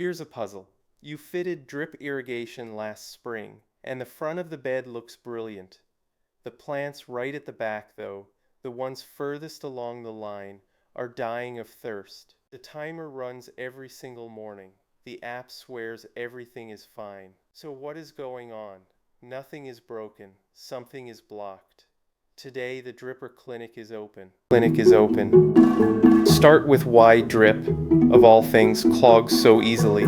Here's a puzzle. You fitted drip irrigation last spring, and the front of the bed looks brilliant. The plants right at the back, though, the ones furthest along the line, are dying of thirst. The timer runs every single morning. The app swears everything is fine. So what is going on? Nothing is broken. Something is blocked. Today, the dripper clinic is open. Start with why drip, of all things, clogs so easily.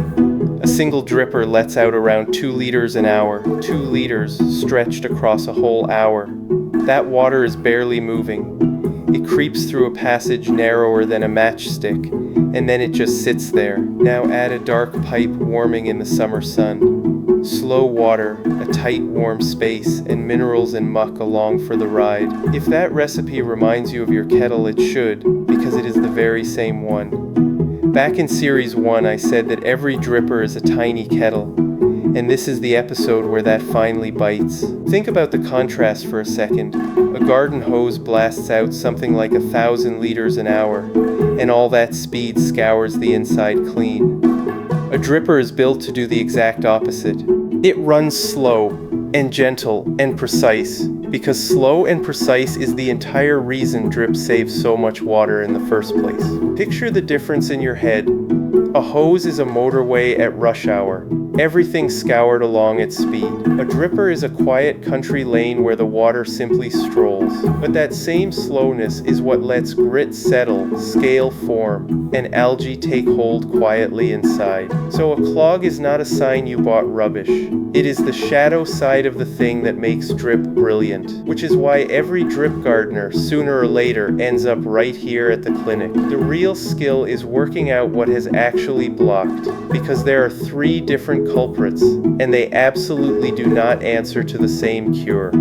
A single dripper lets out around 2 liters an hour, 2 liters stretched across a whole hour. That water is barely moving. It creeps through a passage narrower than a matchstick, and then it just sits there. Now add a dark pipe warming in the summer sun. Slow water, a tight warm space, and minerals and muck along for the ride. If that recipe reminds you of your kettle, it should, because it is the very same one. Back in Series 1, I said that every dripper is a tiny kettle, and this is the episode where that finally bites. Think about the contrast for a second. A garden hose blasts out something like 1,000 liters an hour, and all that speed scours the inside clean. A dripper is built to do the exact opposite. It runs slow and gentle and precise, because slow and precise is the entire reason drip saves so much water in the first place. Picture the difference in your head. A hose is a motorway at rush hour, everything scoured along its speed. A dripper is a quiet country lane where the water simply strolls. But that same slowness is what lets grit settle, scale form, and algae take hold quietly inside. So a clog is not a sign you bought rubbish. It is the shadow side of the thing that makes drip brilliant, which is why every drip gardener, sooner or later, ends up right here at the clinic. The real skill is working out what has actually blocked, because there are 3 different culprits, and they absolutely do not answer to the same cure.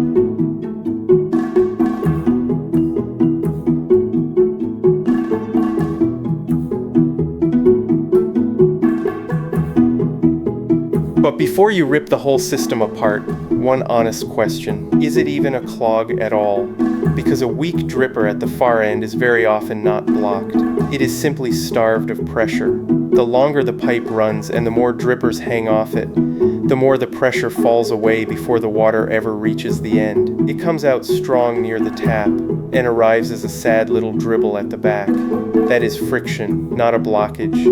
But before you rip the whole system apart, one honest question. Is it even a clog at all? Because a weak dripper at the far end is very often not blocked. It is simply starved of pressure. The longer the pipe runs and the more drippers hang off it, the more the pressure falls away before the water ever reaches the end. It comes out strong near the tap and arrives as a sad little dribble at the back. That is friction, not a blockage,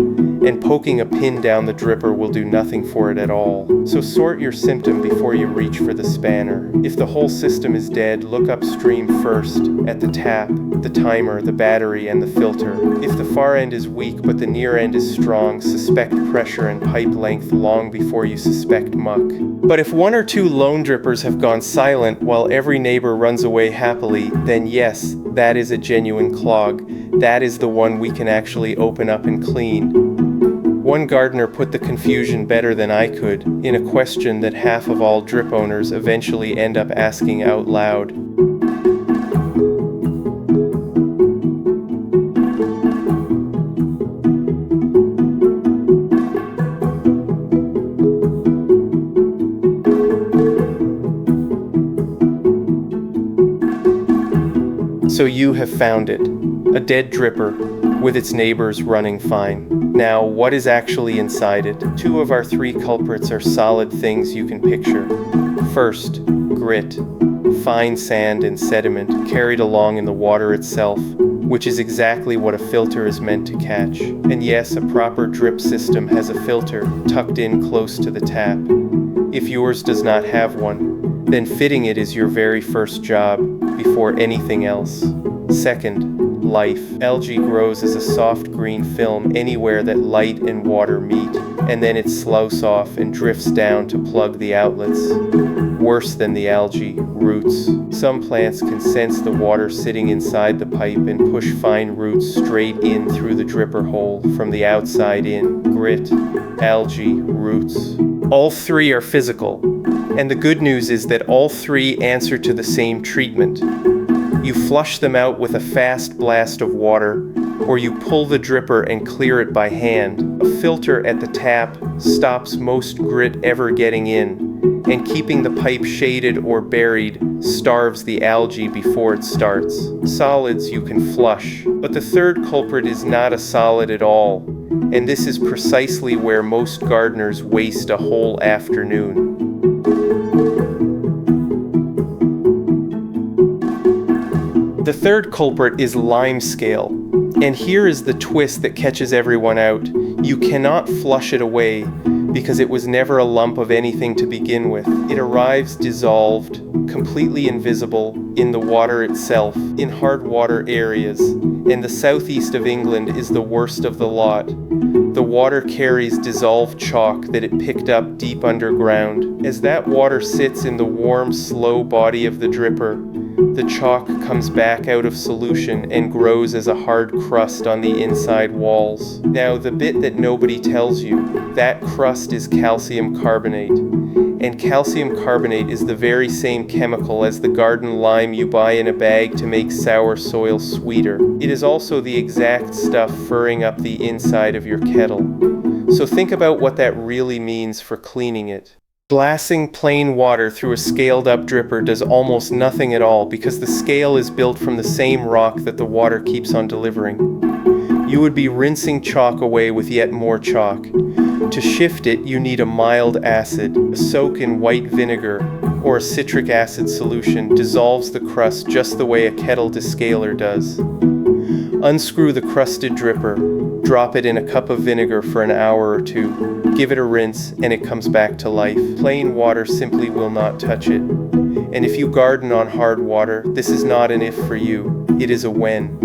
and poking a pin down the dripper will do nothing for it at all. So sort your symptom before you reach for the spanner. If the whole system is dead, look upstream first, at the tap, the timer, the battery, and the filter. If the far end is weak but the near end is strong, suspect pressure and pipe length long before you suspect muck. But if 1 or 2 lone drippers have gone silent while every neighbor runs away happily, then yes, that is a genuine clog. That is the one we can actually open up and clean. One gardener put the confusion better than I could in a question that half of all drip owners eventually end up asking out loud. So you have found it, a dead dripper with its neighbors running fine. Now, what is actually inside it? 2 of our 3 culprits are solid things you can picture. First, grit, fine sand and sediment carried along in the water itself, which is exactly what a filter is meant to catch. And yes, a proper drip system has a filter tucked in close to the tap. If yours does not have one, then fitting it is your very first job before anything else. Second, life. Algae grows as a soft green film anywhere that light and water meet, and then it sloughs off and drifts down to plug the outlets. Worse than the algae, roots. Some plants can sense the water sitting inside the pipe and push fine roots straight in through the dripper hole from the outside in. Grit, algae, roots. All 3 are physical, and the good news is that all 3 answer to the same treatment. You flush them out with a fast blast of water, or you pull the dripper and clear it by hand. A filter at the tap stops most grit ever getting in, and keeping the pipe shaded or buried starves the algae before it starts. Solids you can flush, but the third culprit is not a solid at all. and this is precisely where most gardeners waste a whole afternoon. The third culprit is lime scale, and here is the twist that catches everyone out. You cannot flush it away because it was never a lump of anything to begin with. It arrives dissolved, completely invisible, in the water itself, in hard water areas, and the southeast of England is the worst of the lot. The water carries dissolved chalk that it picked up deep underground. As that water sits in the warm, slow body of the dripper, the chalk comes back out of solution and grows as a hard crust on the inside walls. Now, the bit that nobody tells you, that crust is calcium carbonate. And calcium carbonate is the very same chemical as the garden lime you buy in a bag to make sour soil sweeter. It is also the exact stuff furring up the inside of your kettle. So think about what that really means for cleaning it. Glassing plain water through a scaled-up dripper does almost nothing at all because the scale is built from the same rock that the water keeps on delivering. You would be rinsing chalk away with yet more chalk. To shift it, you need a mild acid. A soak in white vinegar or a citric acid solution dissolves the crust just the way a kettle descaler does. Unscrew the crusted dripper. Drop it in a cup of vinegar for an hour or two. Give it a rinse and it comes back to life. Plain water simply will not touch it. And if you garden on hard water, this is not an if for you, it is a when.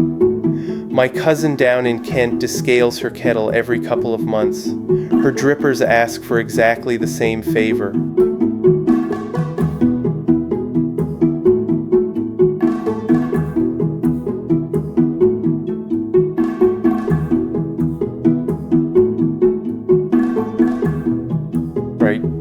My cousin down in Kent descales her kettle every couple of months. Her drippers ask for exactly the same favor.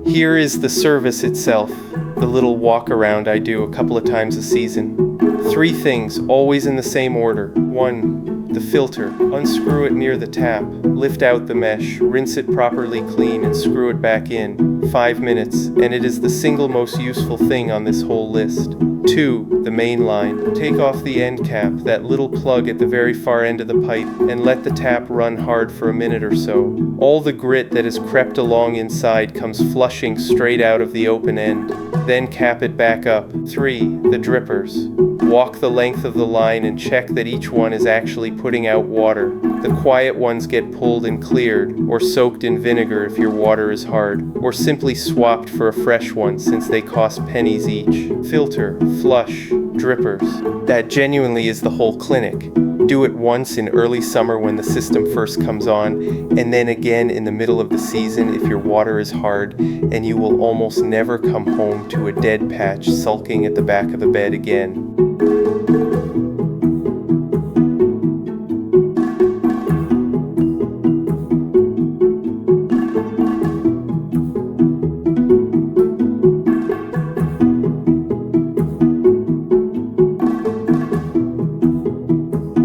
Here is the service itself, the little walk around I do a couple of times a season. 3 things, always in the same order. 1, the filter. Unscrew it near the tap, lift out the mesh, rinse it properly clean and screw it back in. 5 minutes, and it is the single most useful thing on this whole list. 2, the main line. Take off the end cap, that little plug at the very far end of the pipe, and let the tap run hard for a minute or so. All the grit that has crept along inside comes flushing straight out of the open end. Then cap it back up. 3, the drippers. Walk the length of the line and check that each one is actually putting out water. The quiet ones get pulled and cleared, or soaked in vinegar if your water is hard, or simply swapped for a fresh one since they cost pennies each. Filter, flush, drippers. That genuinely is the whole clinic. Do it once in early summer when the system first comes on, and then again in the middle of the season if your water is hard, and you will almost never come home to a dead patch sulking at the back of the bed again.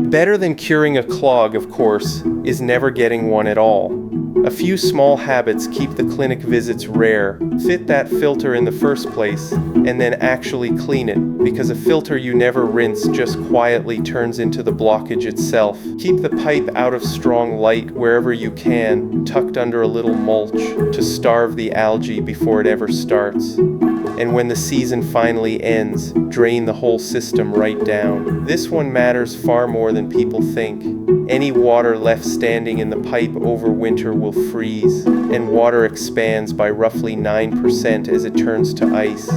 Better than curing a clog, of course, is never getting one at all. A few small habits keep the clinic visits rare. Fit that filter in the first place, and then actually clean it, because a filter you never rinse just quietly turns into the blockage itself. Keep the pipe out of strong light wherever you can, tucked under a little mulch, to starve the algae before it ever starts. And when the season finally ends, drain the whole system right down. This one matters far more than people think. Any water left standing in the pipe over winter will freeze, and water expands by roughly 9% as it turns to ice.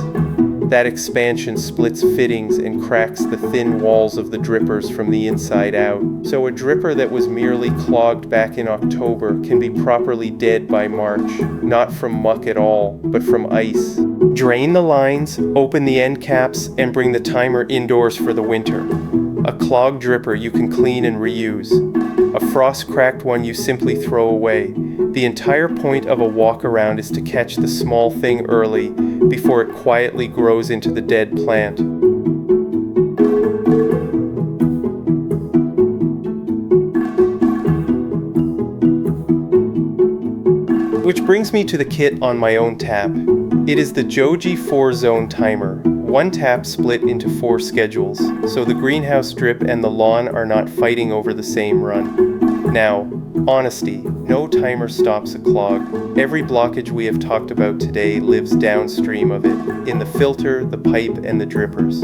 That expansion splits fittings and cracks the thin walls of the drippers from the inside out. So a dripper that was merely clogged back in October can be properly dead by March, not from muck at all, but from ice. Drain the lines, open the end caps, and bring the timer indoors for the winter. A clogged dripper you can clean and reuse. A frost-cracked one you simply throw away. The entire point of a walk-around is to catch the small thing early before it quietly grows into the dead plant. Which brings me to the kit on my own tap. It is the Johgee 4-zone timer. One tap split into 4 schedules, so the greenhouse drip and the lawn are not fighting over the same run. Now, Honesty. No timer stops a clog. Every blockage we have talked about today lives downstream of it, in the filter, the pipe, and the drippers.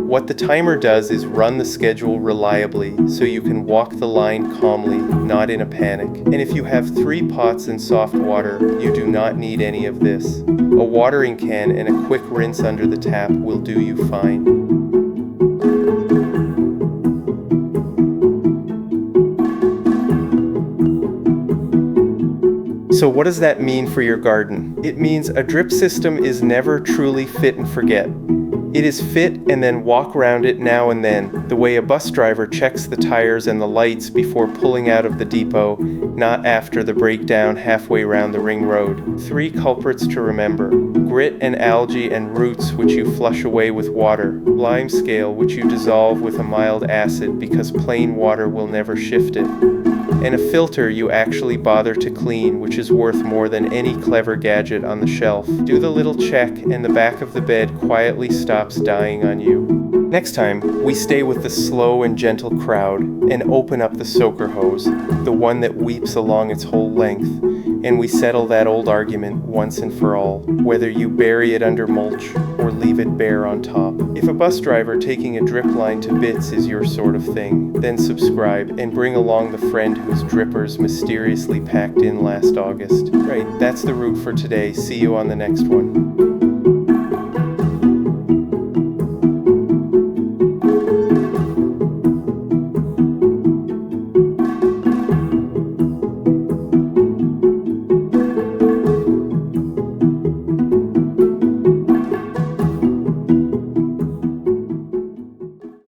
What the timer does is run the schedule reliably so you can walk the line calmly, not in a panic. And if you have 3 pots and soft water, you do not need any of this. A watering can and a quick rinse under the tap will do you fine. So what does that mean for your garden? It means a drip system is never truly fit and forget. It is fit and then walk around it now and then, the way a bus driver checks the tires and the lights before pulling out of the depot, not after the breakdown halfway round the ring road. 3 culprits to remember: grit and algae and roots, which you flush away with water; lime scale, which you dissolve with a mild acid because plain water will never shift it; and a filter you actually bother to clean, which is worth more than any clever gadget on the shelf. Do the little check and the back of the bed quietly stops dying on you. Next time, we stay with the slow and gentle crowd and open up the soaker hose, the one that weeps along its whole length, and we settle that old argument once and for all, whether you bury it under mulch or leave it bare on top. If a bus driver taking a drip line to bits is your sort of thing, then subscribe and bring along the friend whose drippers mysteriously packed in last August. Right, that's the route for today. See you on the next one.